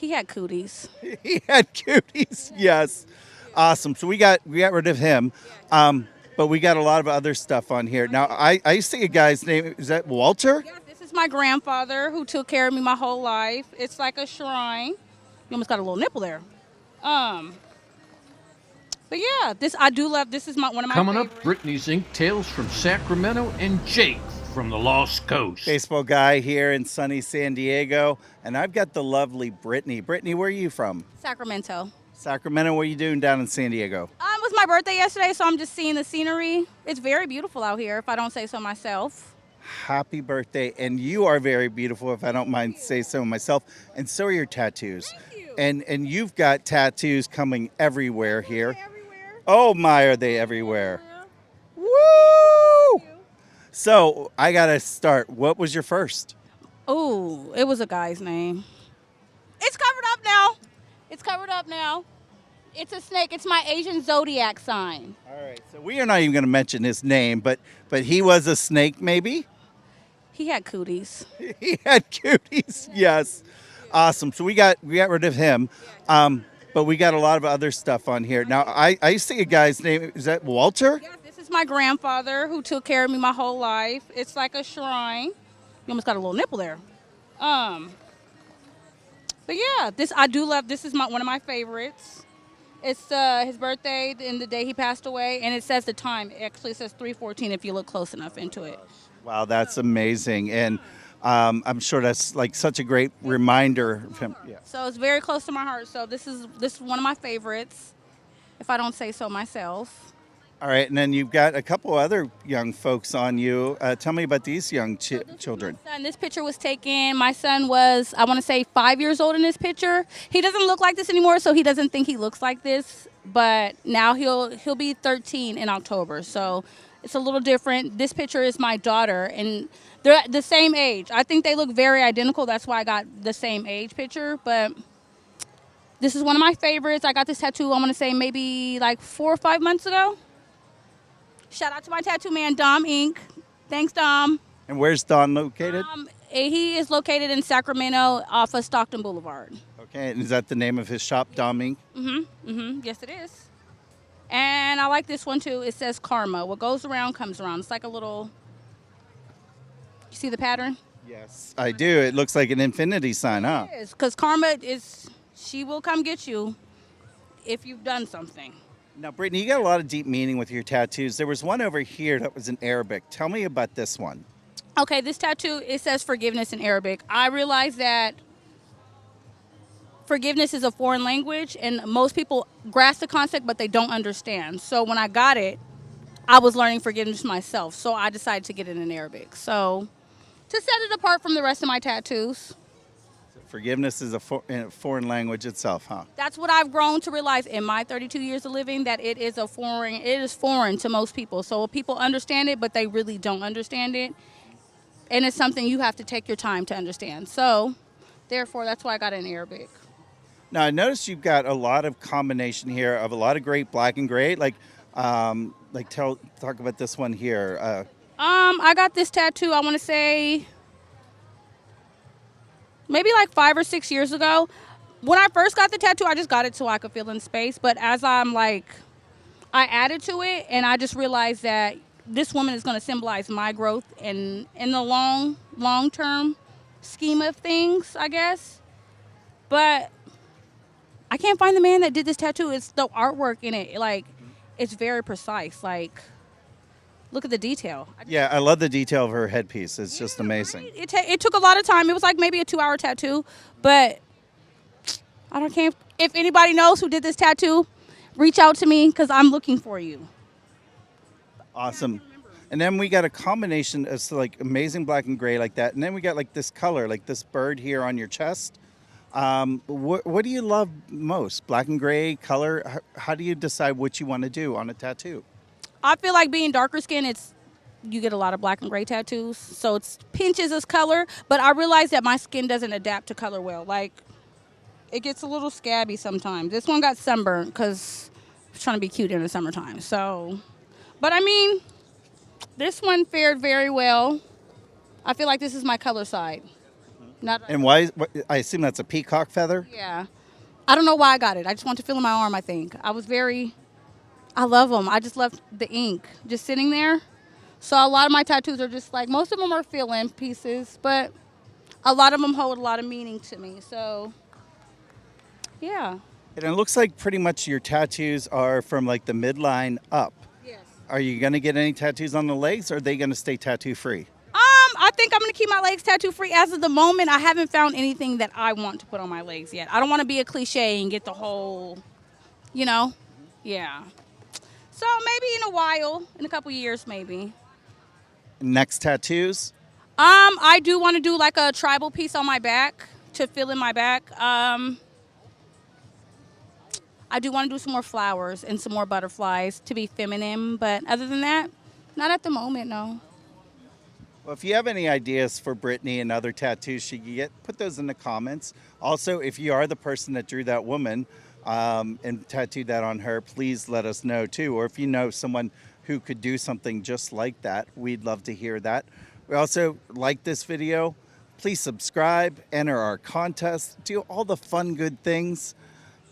He had cooties. He had cooties. Yes. Awesome. So we got rid of him. But we got a lot of other stuff on here. Now I see a guy's name. Is that Walter? Yes, this is my grandfather who took care of me my whole life. It's like a shrine. You almost got a little nipple there. Um, but yeah, this I do love. This is one of my Coming up, favorites. Brittney's Ink Tales from Sacramento and Jake from the Lost Coast. Baseball guy here in sunny San Diego. And I've got the lovely Brittney. Brittney, where are you from? Sacramento. Sacramento. What are you doing down in San Diego? It was my birthday yesterday, so I'm just seeing the scenery. It's very beautiful out here, if I don't say so myself. Happy birthday. And you are very beautiful, if I don't mind say so myself. And so are your tattoos. Thank you. And you've got tattoos coming everywhere here. Everywhere. Oh my, are they everywhere? Woo! So I gotta start. What was your first? Oh, it was a guy's name. It's covered up now. It's covered up now. It's a snake. It's my Asian zodiac sign. All right. So we are not even going to mention his name, but he was a snake, maybe. He had cooties. He had cooties. Yes. Awesome. So we got rid of him. But we got a lot of other stuff on here. Now I see a guy's name. Is that Walter? Yes, this is my grandfather who took care of me my whole life. It's like a shrine. You almost got a little nipple there. But yeah, this I do love. This is one of my favorites. It's his birthday and the day he passed away, and it says the time. It actually says 3:14 if you look close enough into it. Wow, that's amazing. And I'm sure that's like such a great reminder of him. Yeah. So it's very close to my heart. So this is one of my favorites, if I don't say so myself. All right, and then you've got a couple other young folks on you. Tell me about these young children. My son, this picture was taken. My son was, I want to say, 5 years old in this picture. He doesn't look like this anymore, so he doesn't think he looks like this. But now he'll be 13 in October, so it's a little different. This picture is my daughter, and they're the same age. I think they look very identical. That's why I got the same age picture. But this is one of my favorites. I got this tattoo, I want to say, maybe like 4 or 5 months ago. Shout out to my tattoo man, Dom Inc. Thanks, Dom. And where's Don located? He is located in Sacramento off of Stockton Boulevard. Okay, and is that the name of his shop, Dom Inc.? Yes, it is. And I like this one, too. It says karma. What goes around comes around. It's like a little... You see the pattern? Yes, I do. It looks like an infinity sign, huh? It is, because karma is... She will come get you if you've done something. Now, Brittney, you got a lot of deep meaning with your tattoos. There was one over here that was in Arabic. Tell me about this one. Okay, this tattoo, it says forgiveness in Arabic. I realize that forgiveness is a foreign language, and most people grasp the concept, but they don't understand. So when I got it, I was learning forgiveness myself. So I decided to get it in Arabic. So to set it apart from the rest of my tattoos. Forgiveness is a foreign language itself, huh? That's what I've grown to realize in my 32 years of living, that it is foreign to most people. So people understand it, but they really don't understand it. And it's something you have to take your time to understand. So therefore, that's why I got it in Arabic. Now, I noticed you've got a lot of combination here of a lot of great black and gray. Talk about this one here. I got this tattoo, I want to say, maybe like 5 or 6 years ago. When I first got the tattoo, I just got it so I could feel in space. But as I added to it, and I just realized that this woman is going to symbolize my growth in the long-term scheme of things, I guess. But I can't find the man that did this tattoo. It's the artwork in it. Like, it's very precise. Like, look at the detail. Yeah, I love the detail of her headpiece. It's just amazing. Right? It took a lot of time. It was like maybe a 2-hour tattoo. But I don't care. If anybody knows who did this tattoo, reach out to me because I'm looking for you. Awesome. And then we got a combination of like amazing black and gray like that. And then we got like this color, like this bird here on your chest. What do you love most? Black and gray, color? How do you decide what you want to do on a tattoo? I feel like being darker skinned, you get a lot of black and gray tattoos. So it pinches as color. But I realize that my skin doesn't adapt to color well. Like, it gets a little scabby sometimes. This one got sunburned because I was trying to be cute in the summertime. So, but I mean, this one fared very well. I feel like this is my color side. Not. And why? I assume that's a peacock feather. Yeah. I don't know why I got it. I just want to feel in my arm, I think. I love them. I just love the ink just sitting there. So a lot of my tattoos are just like, most of them are fill-in pieces, but a lot of them hold a lot of meaning to me. So, yeah. And it looks like pretty much your tattoos are from like the midline up. Yes. Are you going to get any tattoos on the legs, or are they going to stay tattoo free? I think I'm going to keep my legs tattoo free. As of the moment, I haven't found anything that I want to put on my legs yet. I don't want to be a cliche and get the whole, you know? Yeah. So maybe in a while, in a couple years, maybe. Next tattoos? I do want to do like a tribal piece on my back to fill in my back. I do want to do some more flowers and some more butterflies to be feminine, but other than that, not at the moment, no. Well, if you have any ideas for Brittney and other tattoos she can get, put those in the comments. Also, if you are the person that drew that woman and tattooed that on her, please let us know too. Or if you know someone who could do something just like that, we'd love to hear that. We also like this video. Please subscribe, enter our contest, do all the fun, good things.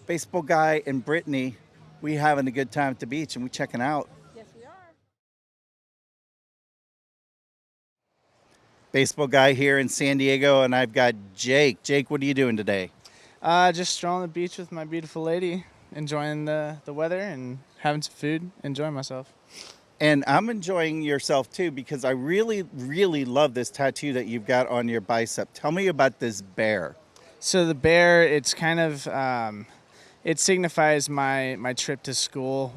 Baseball Guy and Brittney, we having a good time at the beach and we checking out. Yes, we are. Baseball Guy here in San Diego, and I've got Jake. Jake, what are you doing today? Just strolling the beach with my beautiful lady, enjoying the weather and having some food, enjoying myself. And I'm enjoying yourself too, because I really, really love this tattoo that you've got on your bicep. Tell me about this bear. So the bear, it's kind of, it signifies my trip to school.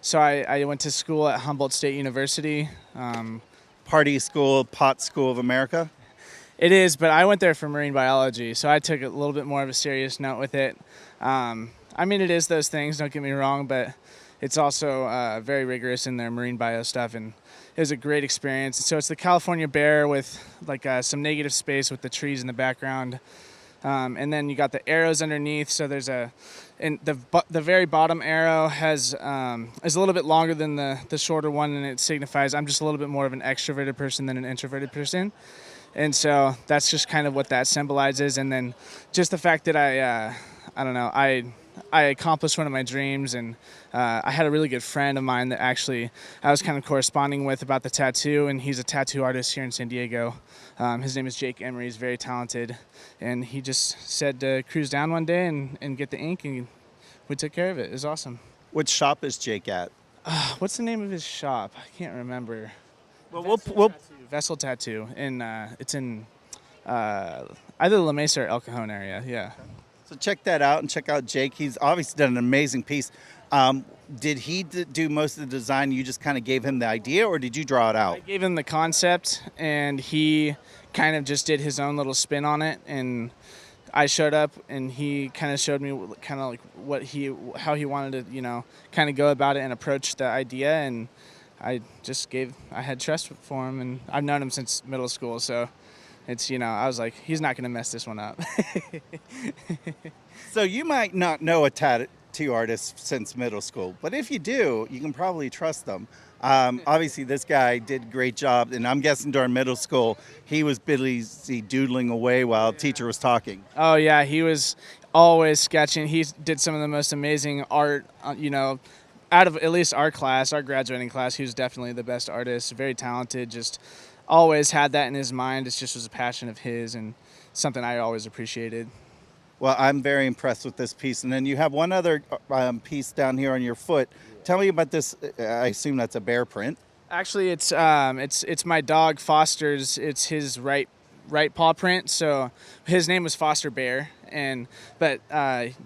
So I went to school at Humboldt State University. Party school, pot school of America? It is, but I went there for marine biology, so I took a little bit more of a serious note with it. I mean, it is those things, don't get me wrong, but it's also very rigorous in their marine bio stuff, and it was a great experience. So it's the California bear with like some negative space with the trees in the background. And then you got the arrows underneath, so there's and the very bottom arrow is a little bit longer than the shorter one, and it signifies I'm just a little bit more of an extroverted person than an introverted person. And so that's just kind of what that symbolizes. And then just the fact that I don't know, I accomplished one of my dreams, and I had a really good friend of mine that actually I was kind of corresponding with about the tattoo, and he's a tattoo artist here in San Diego. His name is Jake Emery. He's very talented, and he just said to cruise down one day and get the ink, and we took care of it. It was awesome. Which shop is Jake at? What's the name of his shop? I can't remember. Well, Vessel Tattoo, and it's in either La Mesa or El Cajon area, yeah. so check that out and check out Jake. He's obviously done an amazing piece. Did he do most of the design? You just kind of gave him the idea, or did you draw it out? I gave him the concept, and he kind of just did his own little spin on it, and I showed up, and he kind of showed me kind of like how he wanted to, kind of go about it and approach the idea, and I had trust for him, and I've known him since middle school, so it's, I was like, he's not going to mess this one up. So you might not know a tattoo artist since middle school, but if you do, you can probably trust them. Obviously, this guy did a great job, and I'm guessing during middle school, he was busy doodling away while teacher was talking. Oh, yeah, he was always sketching. He did some of the most amazing art, out of at least our class, our graduating class. He was definitely the best artist, very talented, just always had that in his mind. It just was a passion of his and something I always appreciated. Well, I'm very impressed with this piece. And then you have one other piece down here on your foot. Tell me about this. I assume that's a bear print. Actually, it's my dog Foster's. It's his right paw print. So his name was Foster Bear, but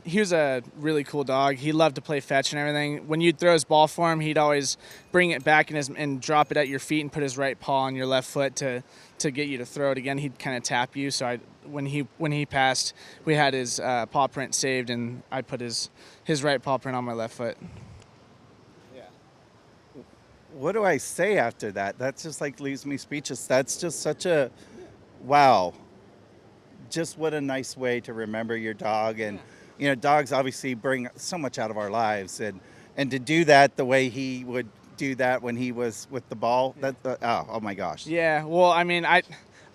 he was a really cool dog. He loved to play fetch and everything. When you'd throw his ball for him, he'd always bring it back and drop it at your feet and put his right paw on your left foot to get you to throw it again. He'd kind of tap you. So when he passed, we had his paw print saved, and I put his right paw print on my left foot. What do I say after that? That just leaves me speechless. That's just such a wow. Just what a nice way to remember your dog. And dogs obviously bring so much out of our lives, and to do that the way he would do that when he was with the ball, that oh my gosh. Yeah, well, I mean,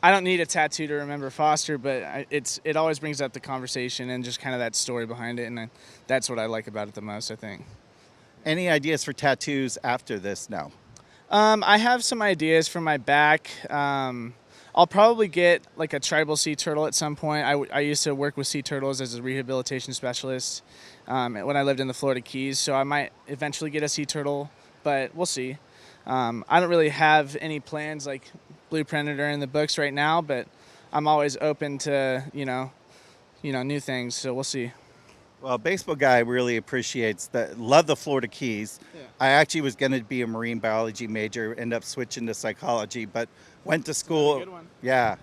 I don't need a tattoo to remember Foster, but it always brings up the conversation and just kind of that story behind it, and that's what I like about it the most, I think. Any ideas for tattoos after this now? I have some ideas for my back. I'll probably get like a tribal sea turtle at some point. I used to work with sea turtles as a rehabilitation specialist when I lived in the Florida Keys, so I might eventually get a sea turtle, but we'll see. I don't really have any plans like Blue Predator in the books right now, but I'm always open to new things, so we'll see. Well, baseball guy really appreciates that. Love the Florida Keys. Yeah. I actually was going to be a marine biology major, end up switching to psychology, but went to school. Good one. Yeah.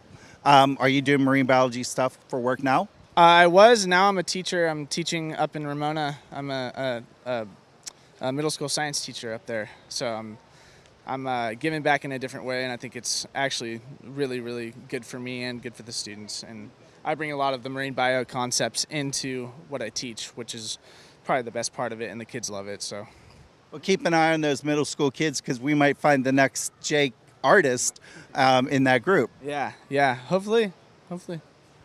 Are you doing marine biology stuff for work now? I was. Now I'm a teacher. I'm teaching up in Ramona. I'm a middle school science teacher up there. So I'm giving back in a different way, and I think it's actually really, really good for me and good for the students. And I bring a lot of the marine bio concepts into what I teach, which is probably the best part of it, and the kids love it. So, Well, keep an eye on those middle school kids because we might find the next Jake artist in that group. yeah, hopefully. All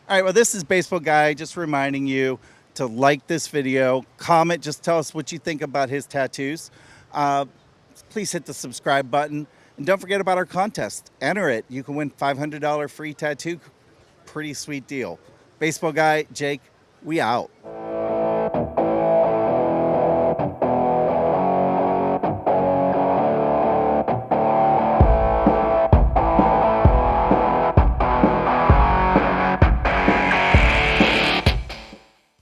right, well, this is Baseball Guy just reminding you to like this video, comment, just tell us what you think about his tattoos. Please hit the subscribe button. And don't forget about our contest. Enter it. You can win $500 free tattoo. Pretty sweet deal. Baseball Guy, Jake, we out.